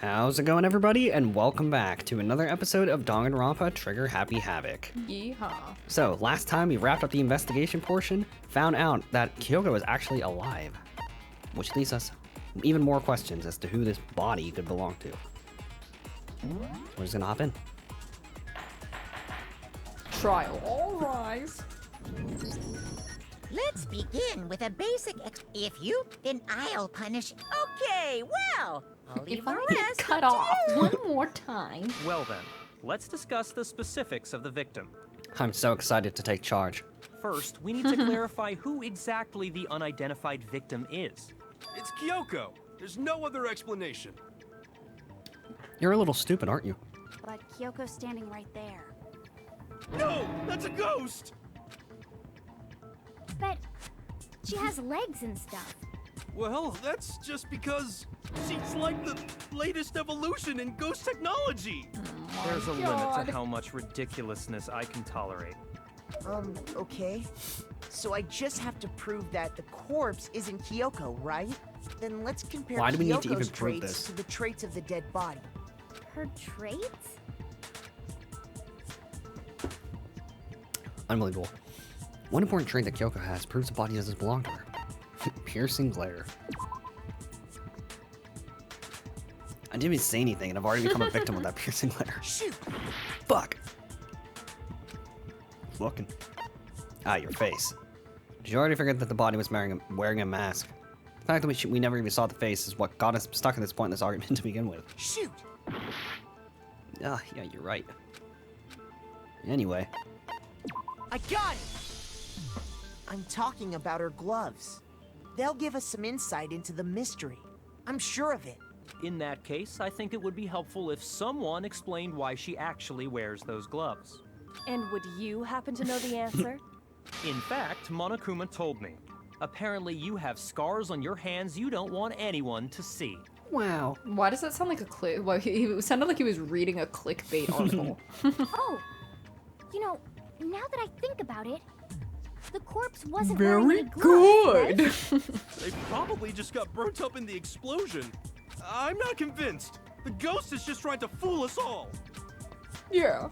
How's it going, everybody? And welcome back to another episode of Danganronpa Trigger Happy Havoc. Yeehaw. So, last time we wrapped up the investigation portion, found out that Kyoko is actually alive, which leaves us even more questions as to who this body could belong to. We're just gonna hop in. Trial. All rise. Let's begin with a basic if you, then I'll punish. Okay, well, I'll leave If the I rest get cut up to off you. one more time. Well then, let's discuss the specifics of the victim. I'm so excited to take charge. First, we need to clarify who exactly the unidentified victim is. It's Kyoko. There's no other explanation. You're a little stupid, aren't you? But Kyoko's standing right there. No, that's a ghost! But she has legs and stuff. Well, that's just because she's like the latest evolution in ghost technology. There's a limit God. to how much ridiculousness I can tolerate. Okay. So I just have to prove that the corpse isn't Kyoko, right? Then let's compare Why do we need to Kyoko's even prove traits this? to the traits of the dead body. Her traits? Unbelievable. One important trait that Kyoko has proves the body doesn't belong to her. Piercing glare. I didn't even say anything, and I've already become a victim of that piercing glare. Shoot! Fuck! Looking. Ah, your face. Did you already forget that the body was wearing a mask? The fact that we never even saw the face is what got us stuck at this point in this argument to begin with. Shoot! Ah, yeah, you're right. Anyway. I got it! I'm talking about her gloves. They'll give us some insight into the mystery. I'm sure of it. In that case, I think it would be helpful if someone explained why she actually wears those gloves. And would you happen to know the answer? In fact, Monokuma told me. Apparently you have scars on your hands you don't want anyone to see. Wow. Why does that sound like a click? Well, he sounded like he was reading a clickbait article. Oh, you know, now that I think about it, the corpse wasn't wearing any gloves, right? They probably just got burnt up in the explosion. I'm not convinced. The ghost is just trying to fool us all. Yeah.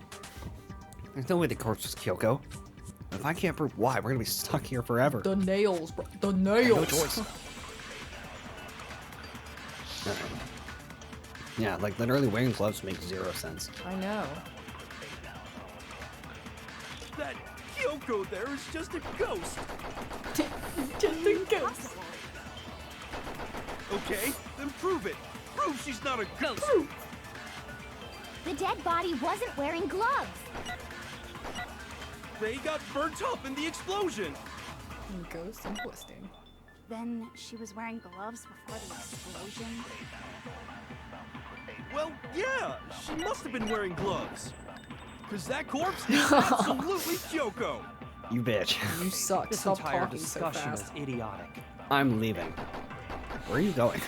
There's no way the corpse was Kyoko. If I can't prove why, we're gonna be stuck here forever. The nails, bro. The No nails. choice. Yeah, like literally wearing gloves makes zero sense. I know. That Kyoko there is just a ghost. Just a ghost. Okay, then prove it. Prove she's not a ghost. The dead body wasn't wearing gloves. They got burnt up in the explosion. Ghost and twisting. Then she was wearing gloves before the explosion. Well, yeah, she must have been wearing gloves. Because that corpse is absolutely Kyoko. You bitch. You suck. This Stop entire talking so discussion fast. is idiotic. I'm leaving. Where are you going?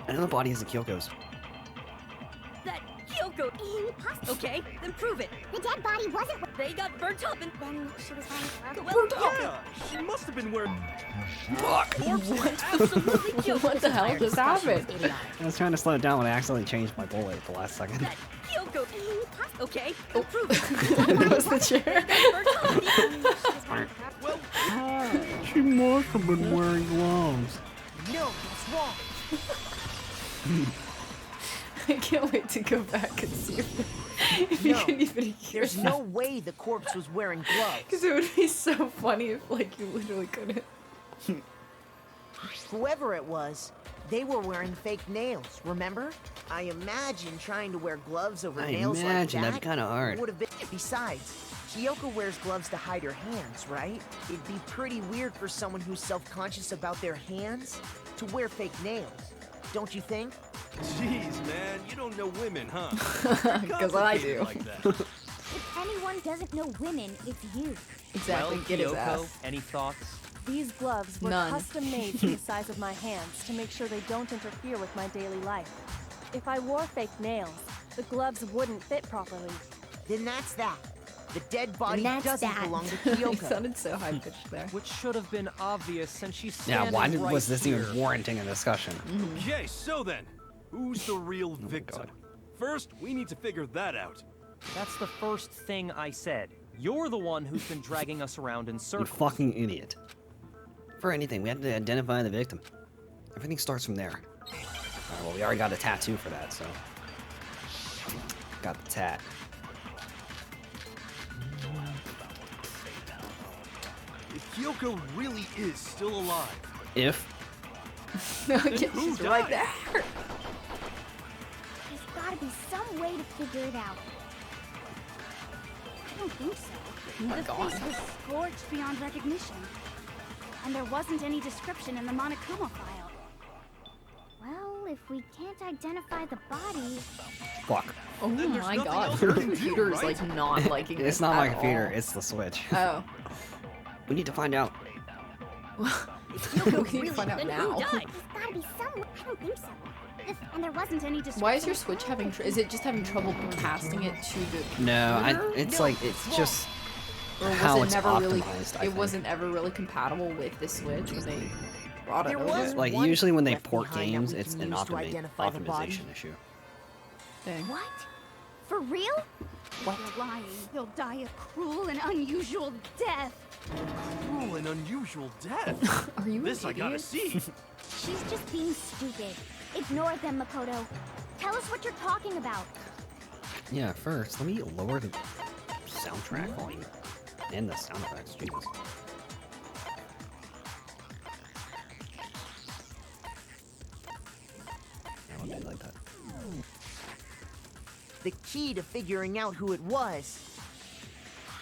I know the body isn't Kyoko's. That Kyoko. Impossible. Okay, then prove it. The dead body wasn't. They got burnt up and Then she was wearing gloves. well, Yeah, she must have been wearing. Fuck! Corpse is absolutely Kyoko. What the hell just happened? I was trying to slow it down when I accidentally changed my bullet at the last second. That Kyoko. Impossible. Okay, then prove it. That was the chair. Burnt up and Then she was wearing gloves. Well, She must have been wearing gloves. No, that's wrong. I can't wait to go back and see if you No, can even hear There's no way the corpse was wearing gloves. Because it would be so funny if, like, you literally couldn't. Whoever it was, they were wearing fake nails, remember? I imagine trying to wear gloves over I nails like imagine that that'd be kinda hard. would have been. Besides, Kyoko wears gloves to hide her hands, right? It'd be pretty weird for someone who's self-conscious about their hands to wear fake nails, don't you think? jeez, man, you don't know women, huh? 'Cause I do. Like that. If anyone doesn't know women, it's you. Exactly. Well, Get his Kyoko, ass. any thoughts? These gloves were None. custom made to the size of my hands to make sure they don't interfere with my daily life. If I wore fake nails, the gloves wouldn't fit properly. Then that's that. The dead body that's doesn't that. belong to He Kyoko. sounded so high pitched there. Which should have been obvious since she's Yeah, standing why right was this here. even warranting a discussion? Okay, so then, Who's the real victim? God. First, we need to figure that out. That's the first thing I said. You're the one who's been dragging us around in You circles. fucking idiot. For anything, we have to identify the victim. Everything starts from there. Alright, well, we already got a tattoo for that, so. Got the tat. If Kyoko really is still alive, If. Okay, who she's right died? there. There's gotta be some way to figure it out. I don't think so. Oh my The god. face was scorched beyond recognition. And there wasn't any description in the Monokuma file. Well, if we can't identify the body... Fuck. Oh Then there's my nothing god, else your we can do, computer's right? like not liking this. It's not my at computer, all. it's the Switch. Oh. We need to find out. we need to find out Then now. who died? There's gotta be some... I don't think so. And there wasn't any description... Why is your Switch having? Is it just having trouble casting it to the? No, computer? it's like, it's just Or was how it it's never optimized, really? I It think. wasn't ever really compatible with the Switch when they brought it There over. was Like, one usually when they left port behind that games, we it's can an use to identify the body. optimization issue. Dang. What? For real? What? You're lying. He'll die a cruel and unusual death. cruel and unusual death. Are you This an I gotta idiot? see. She's just being stupid. Ignore them, Makoto. Tell us what you're talking about. Yeah, first, let me lower the soundtrack volume and the sound effects. Jesus. I won't do like that. The key to figuring out who it was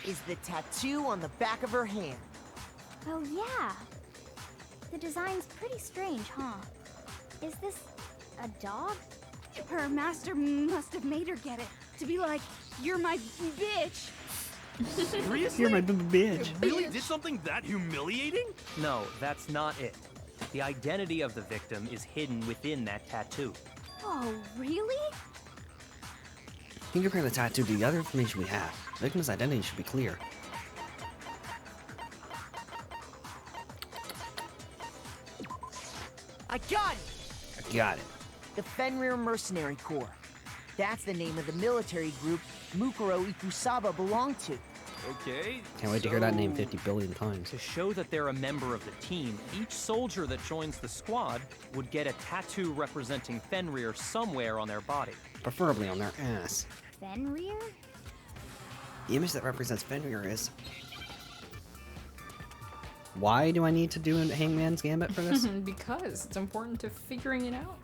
is the tattoo on the back of her hand. Oh, yeah. The design's pretty strange, huh? Is this a dog? Her master must have made her get it. To be like, you're my bitch. Seriously? You're my bitch. Really did something that humiliating? No, that's not it. The identity of the victim is hidden within that tattoo. Oh, really? You can compare the tattoo to the other information we have. The victim's identity should be clear. I got it! I got it. The Fenrir Mercenary Corps. That's the name of the military group Mukuro Ikusaba belonged to. Okay. Can't wait to hear that name so- 50 billion times. To show that they're a member of the team, each soldier that joins the squad would get a tattoo representing Fenrir somewhere on their body. Preferably on their ass. Fenrir? The image that represents Fenrir is... Why do I need to do a Hangman's Gambit for this? Because it's important to figuring it out.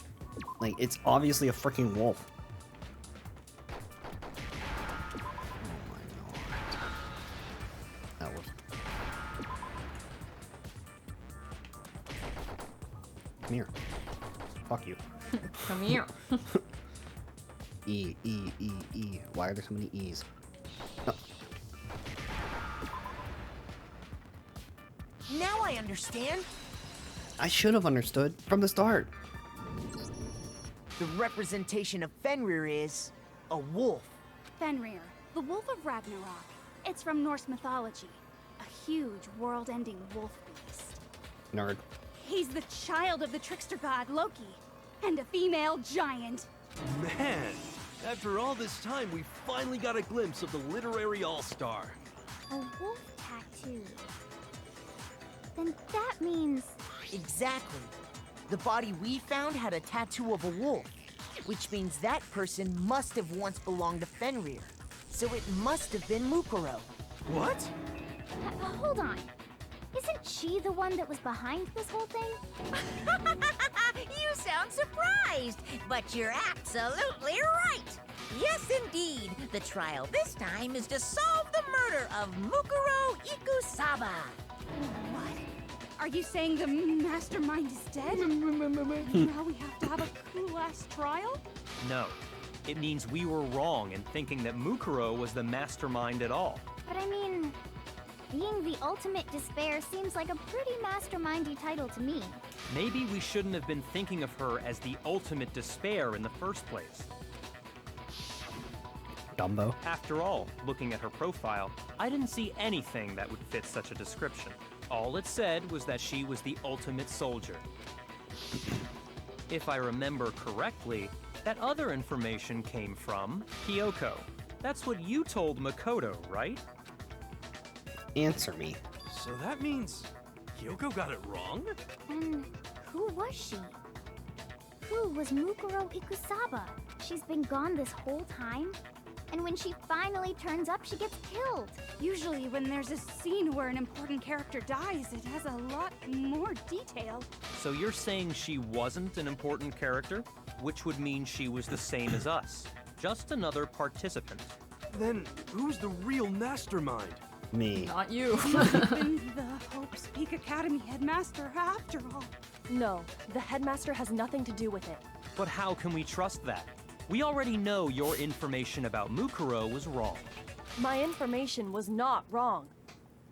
Like, it's obviously a freaking wolf. Oh my god. That was... Come here. Fuck you. Come here. E, E, E, E. Why are there so many E's? Oh, Now I understand. I should have understood from the start. The representation of Fenrir is a wolf. Fenrir, the Wolf of Ragnarok. It's from Norse mythology. A huge, world-ending wolf beast. Nerd. He's the child of the trickster god Loki, and a female giant. Man, after all this time, we finally got a glimpse of the literary all-star. A wolf tattoo. Then that means... Exactly. The body we found had a tattoo of a wolf, which means that person must have once belonged to Fenrir. So it must have been Mukuro. What? Hold on. Isn't she the one that was behind this whole thing? You sound surprised, but you're absolutely right. Yes, indeed. The trial this time is to solve the murder of Mukuro Ikusaba. What? Are you saying the mastermind is dead? Now we have to have a cool-ass trial? No. It means we were wrong in thinking that Mukuro was the mastermind at all. But I mean, being the ultimate despair seems like a pretty mastermindy title to me. Maybe we shouldn't have been thinking of her as the ultimate despair in the first place. Dumbo. After all, looking at her profile, I didn't see anything that would fit such a description. All it said was that she was the ultimate soldier. If I remember correctly, that other information came from Kyoko. That's what you told Makoto, right? Answer me. So that means Kyoko got it wrong? And who was she? Who was Mukuro Ikusaba? She's been gone this whole time? And when she finally turns up, she gets killed. Usually when there's a scene where an important character dies, it has a lot more detail. So you're saying she wasn't an important character? Which would mean she was the same as us. Just another participant. Then who's the real mastermind? Me. Not you. And the Hope's Peak Academy headmaster after all. No, the headmaster has nothing to do with it. But how can we trust that? We already know your information about Mukuro was wrong. My information was not wrong.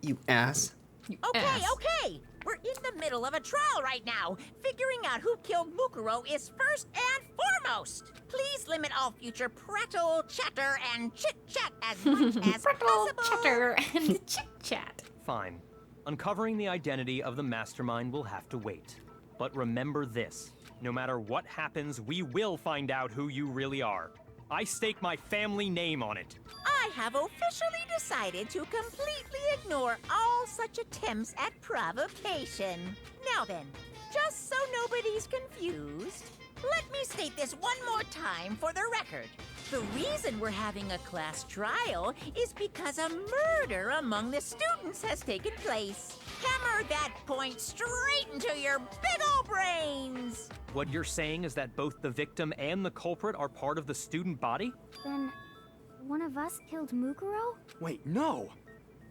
You ass. Okay. We're in the middle of a trial right now. Figuring out who killed Mukuro is first and foremost. Please limit all future prattle, chatter, and chit-chat as much as possible. Chatter and chit-chat. Fine. Uncovering the identity of the mastermind will have to wait. But remember this. No matter what happens, we will find out who you really are. I stake my family name on it. I have officially decided to completely ignore all such attempts at provocation. Now then, just so nobody's confused, let me state this one more time for the record. The reason we're having a class trial is because a murder among the students has taken place. Hammer that point straight into your big ol' brains! What you're saying is that both the victim and the culprit are part of the student body? Then, one of us killed Mukuro? Wait, no!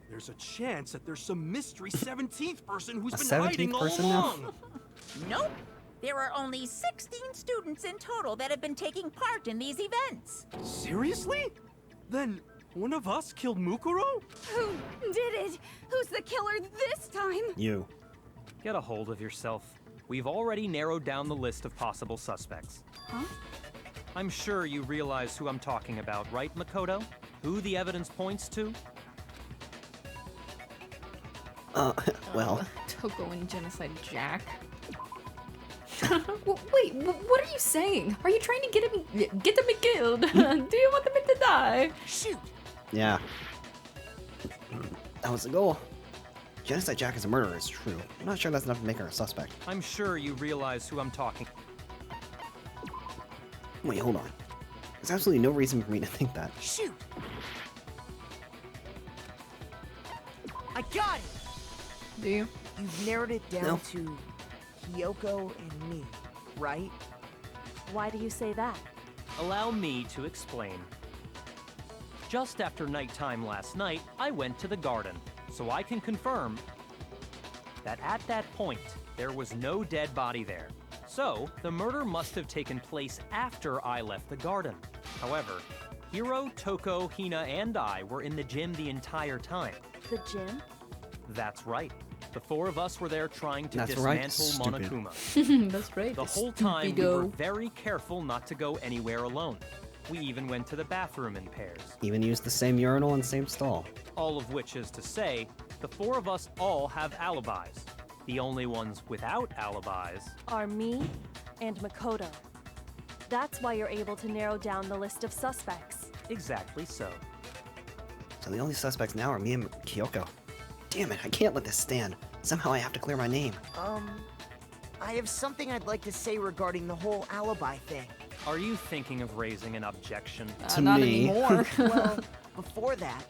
There's a chance that there's some mystery 17th person who's A been 17th hiding all person now? along! Nope. There are only 16 students in total that have been taking part in these events. Seriously? Then one of us killed Mukuro? Who did it? Who's the killer this time? You. Get a hold of yourself. We've already narrowed down the list of possible suspects. Huh? I'm sure you realize who I'm talking about, right, Makoto? Who the evidence points to? Well. Toko and Genocide Jack. Wait, what are you saying? Are you trying to get them killed? Do you want them to die? Shoot! Yeah. That was the goal. Genocide Jack is a murderer, it's true. I'm not sure that's enough to make her a suspect. I'm sure you realize who I'm talking. Wait, hold on. There's absolutely no reason for me to think that. Shoot! I got it! Do you? You've narrowed it down No. to Kyoko and me, right? Why do you say that? Allow me to explain. Just after nighttime last night, I went to the garden, so I can confirm that at that point, there was no dead body there. So, the murder must have taken place after I left the garden. However, Hiro, Toko, Hina, and I were in the gym the entire time. The gym? That's right. The four of us were there trying to That's right, dismantle stupid. Monokuma. That's right. The whole time, we were very careful not to go anywhere alone. We even went to the bathroom in pairs. Even used the same urinal and same stall. All of which is to say, the four of us all have alibis. The only ones without alibis Are me and Makoto. That's why you're able to narrow down the list of suspects. exactly so. So the only suspects now are me and Kyoko. Damn it, I can't let this stand. Somehow I have to clear my name. I have something I'd like to say regarding the whole alibi thing. Are you thinking of raising an objection? To not me. anymore. Well, before that,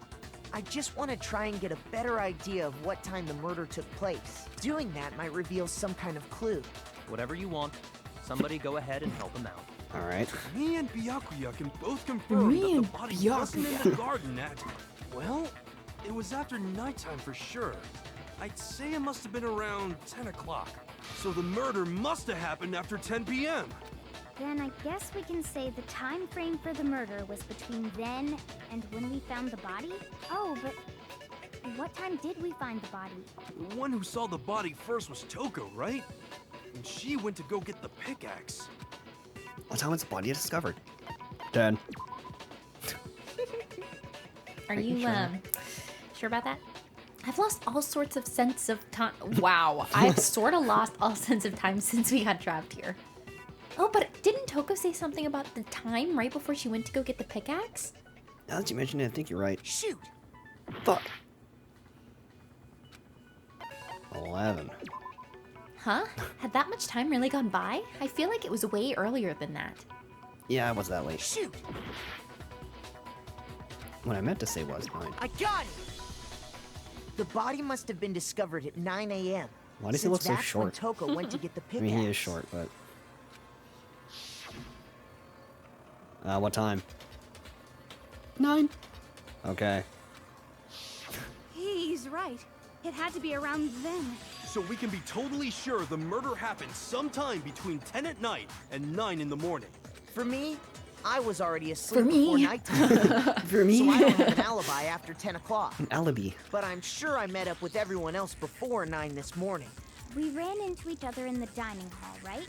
I just want to try and get a better idea of what time the murder took place. Doing that might reveal some kind of clue. Whatever you want. Somebody go ahead and help him out. Alright. Me and Byakuya can both confirm Me that the and body wasn't in the Byakuya. garden at... Well, it was after nighttime for sure. I'd say it must have been around 10 o'clock. So the murder must have happened after 10 p.m. Then I guess we can say the time frame for the murder was between then and when we found the body? Oh, but what time did we find the body? The one who saw the body first was Toko, right? And she went to go get the pickaxe. What time was the body discovered? 10. Are Making you sure. sure about that? I've lost all sorts of sense of time. Wow, I've sort of lost all sense of time since we got trapped here. Oh, but didn't Toko say something about the time right before she went to go get the pickaxe? Now that you mention it, I think you're right. Shoot! Fuck. 11. Huh? Had that much time really gone by? I feel like it was way earlier than that. Yeah, I was that late. Shoot! What I meant to say was 9. I got it! The body must have been discovered at 9 a.m. Why does he look so That's when short? Toko went to get the I pickaxe. mean, he is short, but... what time? 9. Okay. He's right. It had to be around then. So we can be totally sure the murder happened sometime between 10 at night and 9 in the morning. For me, I was already asleep For me. before nighttime. For me, So I don't have an alibi after 10 o'clock. an alibi. But I'm sure I met up with everyone else before 9 this morning. We ran into each other in the dining hall, right?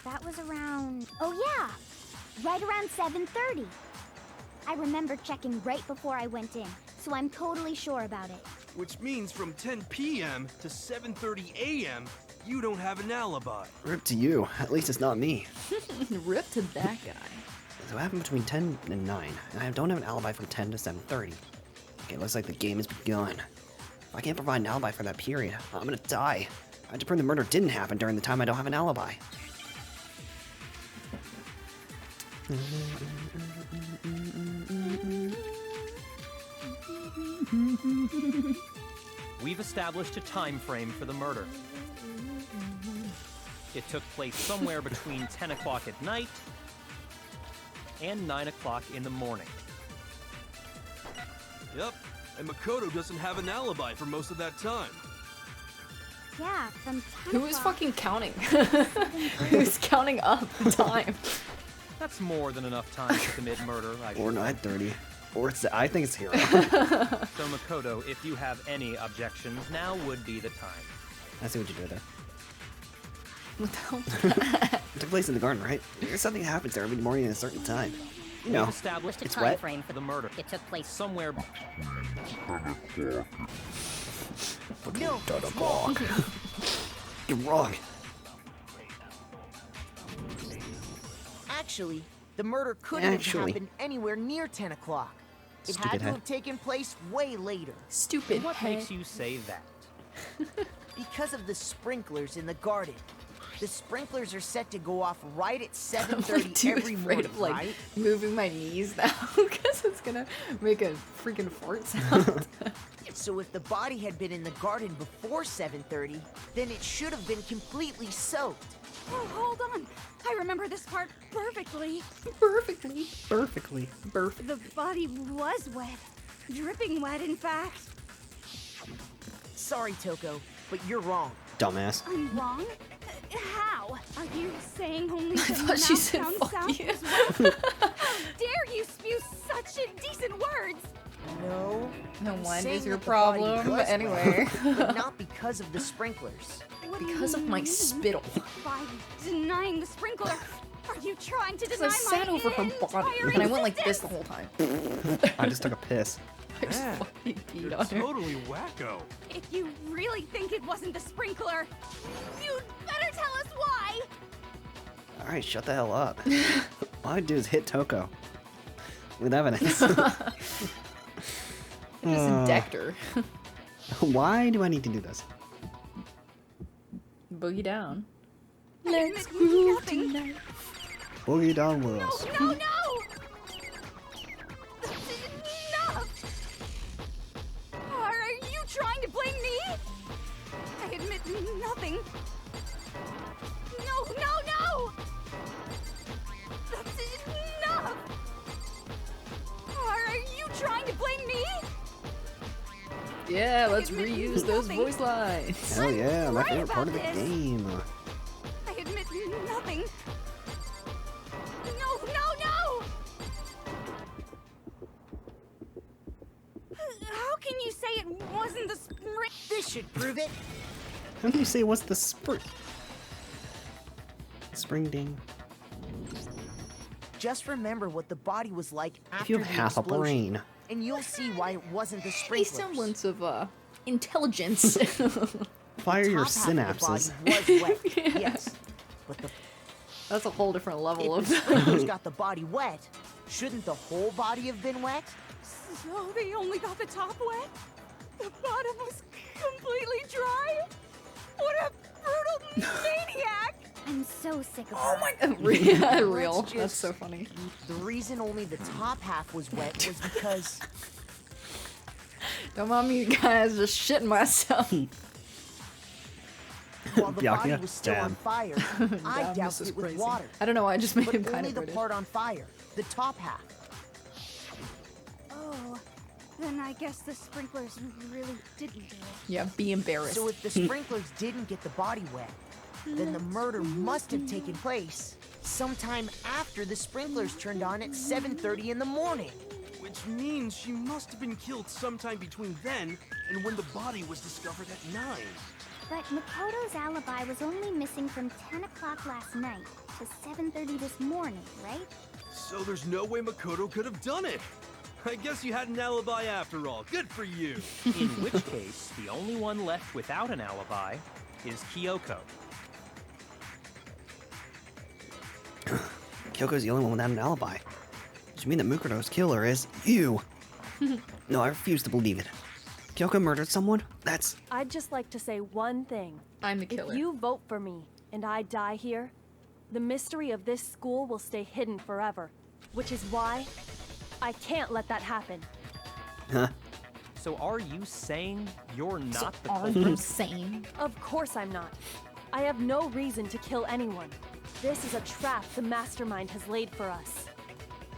That was around... Oh yeah! Right around 7:30. I remember checking right before I went in, so I'm totally sure about it. Which means from 10 p.m. to 7:30 a.m., you don't have an alibi. Rip to you. At least it's not me. Rip to that guy. So what happened between 10 and 9? And I don't have an alibi from 10 to 7:30. Okay, looks like the game has begun. If I can't provide an alibi for that period, I'm gonna die. I have to prove the murder didn't happen during the time I don't have an alibi. We've established a time frame for the murder. It took place somewhere between 10 o'clock at night and 9 o'clock in the morning. Yep, and Makoto doesn't have an alibi for most of that time. Yeah, from 10 Who is o'clock fucking counting? Who's counting up the time? That's more than enough time to commit murder, I Or should say. 9:30. Or it's, I think it's Hero. So Makoto, if you have any objections, now would be the time. I see what you did there. What the hell? It took place in the garden, right? There's something that happens there every morning at a certain time. You know, We've established a it's time wet. frame for the murder. It took place somewhere. No, 10 o'clock. You're wrong. actually, the murder couldn't have happened anywhere near 10 o'clock. It had to have taken place way later. Stupid. What makes you say that? Because of the sprinklers in the garden. The sprinklers are set to go off right at I'm 7:30 like too every afraid morning, of like right? moving my knees now because it's gonna make a freaking fart sound. So if the body had been in the garden before 7:30, then it should have been completely soaked. Oh, hold on. I remember this part perfectly. Perfectly. Perfectly. The body was wet. Dripping wet, in fact. Sorry, Toko, but you're wrong. Dumbass. I'm wrong? How? Are you saying only I the thought she mouth said sound fuck sounds you. as well? How dare you spew such indecent words? No. No one saying is your that the body problem. was Anyway. wet, but not because of the sprinklers. What do you Because of my mean? spittle. By denying the sprinkler, are you trying to Because deny I sat my over her body entire and I went like this existence? the whole time. I just took a piss. I just Man, fucking peed You're on her. totally wacko. If you really think it wasn't the sprinkler, you'd better tell us why. Alright, shut the hell up. All I do is hit Toko. With evidence. I just decked her. Why do I need to do this? Boogie down. Let's groove tonight. Boogie down No, Wills. no, no! That's enough! Are you trying to blame me? I admit nothing. No, no, no! That's enough! Are you trying to blame me? Yeah, let's admit reuse those nothing. voice lines. Hell yeah, my right favorite part of the about this. game. I admit nothing. No, no, no! How can you say it wasn't the spring? This should prove it. How can you say what's the spring? Spring ding. Just remember what the body was like after If you have the half a explosion, brain. and you'll see why it wasn't the Any sprinklers. semblance of intelligence. Fire your Top half of the synapses. body was wet, yes, but the That's a whole different level If of. the sprinklers got the body wet, shouldn't the whole body have been wet? So they only got the top wet? The bottom was completely dry? What a brutal maniac! I'm so sick of Oh her. my. Real. Let's That's just- so funny. The reason only the top half was wet was because Don't mind me, guys. Just shitting myself. while the body Byakuya? was still on Damn. fire, I Damn, doused this is it with crazy. water. I don't know. I just made But him kind only of the British. part on fire, the top half. Oh, then I guess the sprinklers really didn't do it. Yeah, be embarrassed. So if the sprinklers didn't get the body wet, then the murder must have taken place sometime after the sprinklers turned on at 7:30 in the morning. Which means she must have been killed sometime between then and when the body was discovered at 9. But Makoto's alibi was only missing from 10 o'clock last night to 7:30 this morning, right? So there's no way Makoto could have done it. I guess you had an alibi after all. Good for you. In which case, the only one left without an alibi is Kyoko. Kyoko's the only one without an alibi. Which means that Mukuro's killer is you. No, I refuse to believe it. Kyoko murdered someone? That's... I'd just like to say one thing. I'm the killer. If you vote for me and I die here, the mystery of this school will stay hidden forever. Which is why I can't let that happen. Huh? So are you saying you're not the Are culprit? you sane? Of course I'm not. I have no reason to kill anyone. This is a trap the mastermind has laid for us.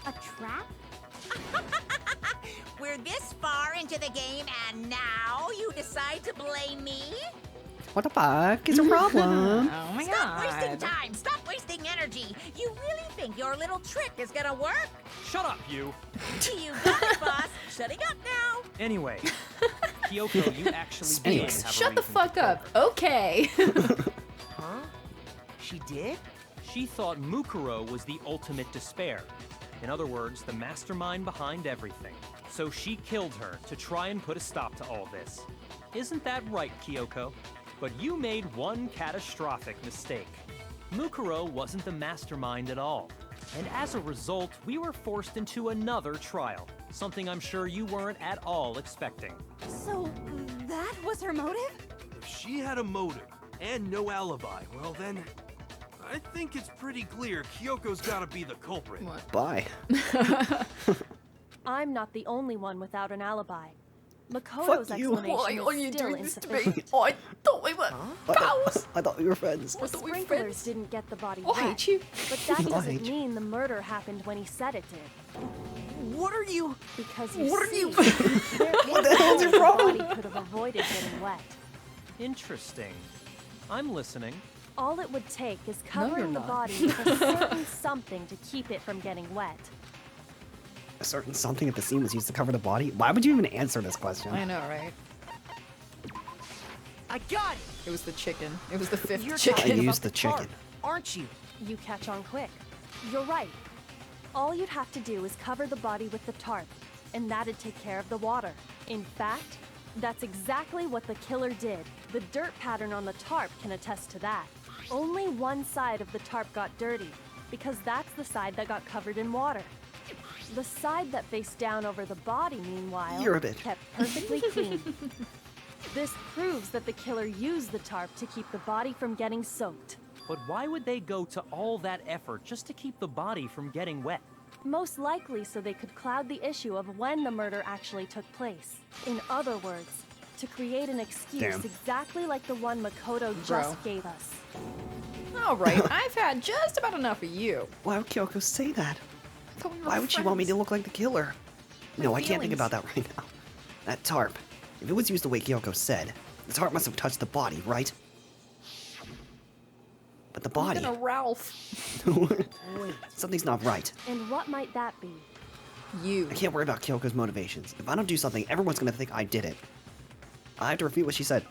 A trap? We're this far into the game, and now you decide to blame me? What the fuck is a problem? Oh my Stop wasting god. time! Stop wasting energy! You really think your little trick is gonna work? Shut up, you! You got it, boss! Shutting up now! Anyway, Kyoko, you actually did Anyways. have a Shut the reason to fuck kill up. her. Okay. Huh? She did? She thought Mukuro was the ultimate despair. In other words, the mastermind behind everything. So she killed her to try and put a stop to all this. Isn't that right, Kyoko? But you made one catastrophic mistake. Mukuro wasn't the mastermind at all. And as a result, we were forced into another trial. Something I'm sure you weren't at all expecting. So, that was her motive? If she had a motive and no alibi, well then, I think it's pretty clear Kyoko's gotta be the culprit. What? Bye. I'm not the only one without an alibi. Makoto's Fuck you. explanation is still insufficient. Oh, I thought we were I thought we were friends. The sprinklers didn't get the body Oh, I wet, hate you. but that I doesn't hate you. mean the murder happened when he said it did. What are you? Because you What are see, you- what the hell's your problem? The body could have avoided getting wet. Interesting. I'm listening. All it would take is you're covering the not. body with a certain something to keep it from getting wet. A certain something at the scene was used to cover the body? Why would you even answer this question? I know, right? I got it! It was the chicken. It was the 5th You're chicken. talking I about used the tarp, chicken. aren't you? You catch on quick. You're right. All you'd have to do is cover the body with the tarp, and that'd take care of the water. In fact, that's exactly what the killer did. The dirt pattern on the tarp can attest to that. Only one side of the tarp got dirty, because that's the side that got covered in water. The side that faced down over the body, meanwhile, You're a bitch. kept perfectly clean. This proves that the killer used the tarp to keep the body from getting soaked. But why would they go to all that effort just to keep the body from getting wet? Most likely so they could cloud the issue of when the murder actually took place. In other words, to create an excuse Damn. exactly like the one Makoto Bro. just gave us. All right, I've had just about enough of you. Why would Kyoko say that? I thought we were Why would she want me to friends. look like the killer? No, I can't think feelings. about that right now. That tarp. If it was used the way Kyoko said, the tarp must have touched the body, right? But the body... Even a Ralph. Something's not right. And what might that be? You. I can't worry about Kyoko's motivations. If I don't do something, everyone's gonna think I did it. I have to refute what she said.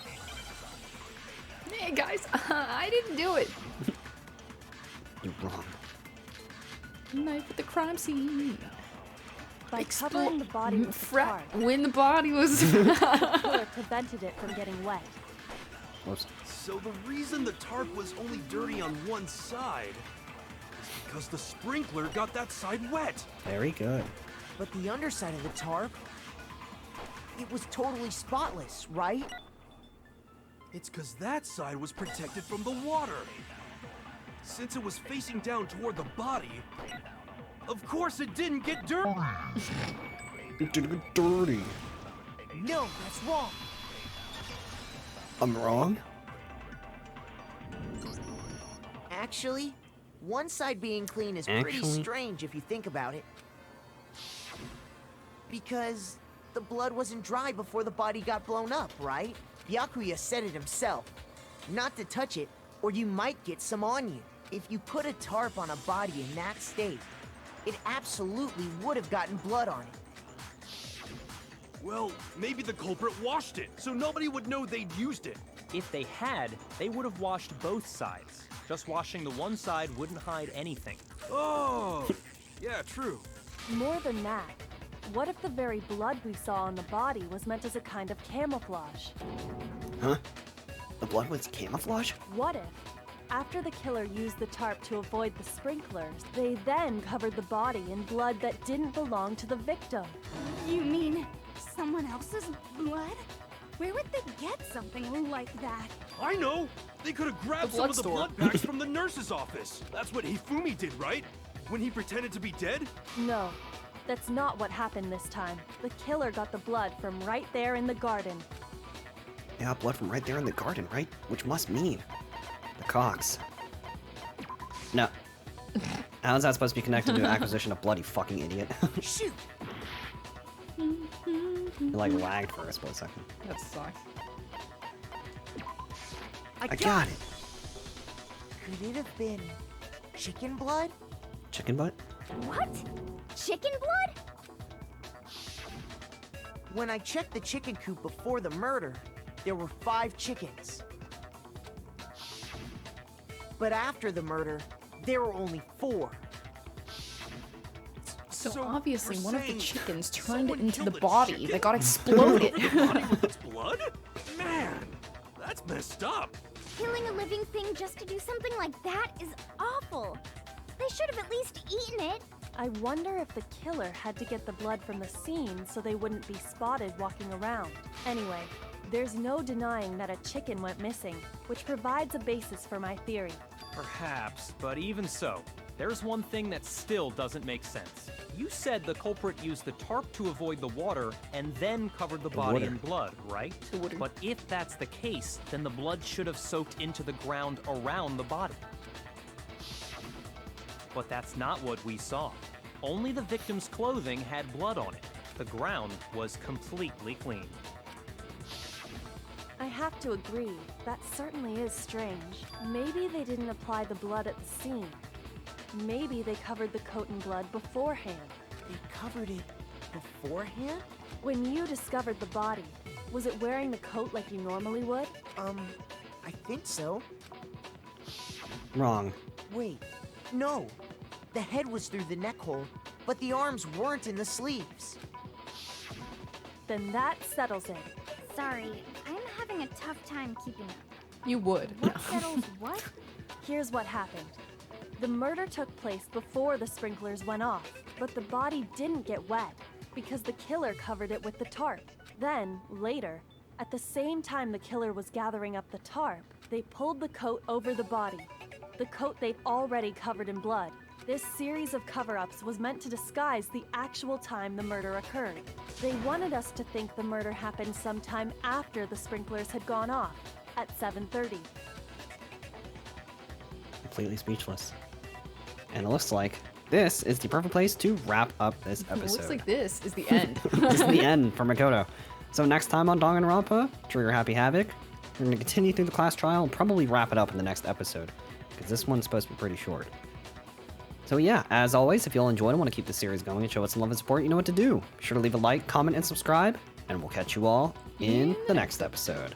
Hey guys, I didn't do it. You're wrong. Knife at the crime scene. By covering the body with the tarp, When the body was. the killer prevented it from getting wet. Whoops. So the reason the tarp was only dirty on one side because the sprinkler got that side wet. Very good. But the underside of the tarp, it was totally spotless, right? It's because that side was protected from the water. Since it was facing down toward the body, of course it didn't get dirty. It didn't get dirty. No, that's wrong. I'm wrong? Actually, one side being clean is pretty strange if you think about it. Because the blood wasn't dry before the body got blown up, right? Byakuya said it himself. Not to touch it, or you might get some on you. If you put a tarp on a body in that state, it absolutely would have gotten blood on it. Well, maybe the culprit washed it, so nobody would know they'd used it. If they had, they would have washed both sides. Just washing the one side wouldn't hide anything. Oh, yeah, true. More than that, what if the very blood we saw on the body was meant as a kind of camouflage? Huh? The blood was camouflage? What if, after the killer used the tarp to avoid the sprinklers, they then covered the body in blood that didn't belong to the victim? You mean someone else's blood? Where would they get something like that? I know! They could have grabbed some of the blood bags from the nurse's office. That's what Hifumi did, right? When he pretended to be dead? No, that's not what happened this time. The killer got the blood from right there in the garden. Yeah, blood from right there in the garden, right? Which must mean the Cox. No. How is that supposed to be connected to acquisition of blood, you fucking idiot? Shoot! It like lagged for a split second. That sucks. I got it! Could it have been chicken blood? Chicken butt? What? Chicken blood? When I checked the chicken coop before the murder, there were 5 chickens. But after the murder, there were only 4. So obviously we're one of the saying chickens turned someone into the killed a body chicken that got and exploded. covered the body with its blood? Man, that's messed up. Killing a living thing just to do something like that is awful. They should have at least eaten it. I wonder if the killer had to get the blood from the scene so they wouldn't be spotted walking around. Anyway, there's no denying that a chicken went missing, which provides a basis for my theory. Perhaps, but even so, there's one thing that still doesn't make sense. You said the culprit used the tarp to avoid the water and then covered the body water. in blood, right? The water. But if that's the case, then the blood should have soaked into the ground around the body. But that's not what we saw. Only the victim's clothing had blood on it. The ground was completely clean. I have to agree, that certainly is strange. Maybe they didn't apply the blood at the scene. Maybe they covered the coat in blood beforehand. They covered it beforehand? When you discovered the body, was it wearing the coat like you normally would? I think so. Wrong. Wait, no. The head was through the neck hole, but the arms weren't in the sleeves. Then that settles it. Sorry, I'm having a tough time keeping up. You would. What settles what? Here's what happened. The murder took place before the sprinklers went off, but the body didn't get wet because the killer covered it with the tarp. Then, later, at the same time the killer was gathering up the tarp, they pulled the coat over the body, the coat they'd already covered in blood. This series of cover-ups was meant to disguise the actual time the murder occurred. They wanted us to think the murder happened sometime after the sprinklers had gone off, at 7:30. Completely speechless. And it looks like this is the perfect place to wrap up this It episode. looks like this is the end. This is the end for Makoto. So next time on Danganronpa, Trigger Happy Havoc, we're going to continue through the class trial and probably wrap it up in the next episode, because this one's supposed to be pretty short. So yeah, as always, if you all enjoyed and want to keep the series going and show us some love and support, you know what to do. Be sure to leave a like, comment, and subscribe, and we'll catch you all in the next episode.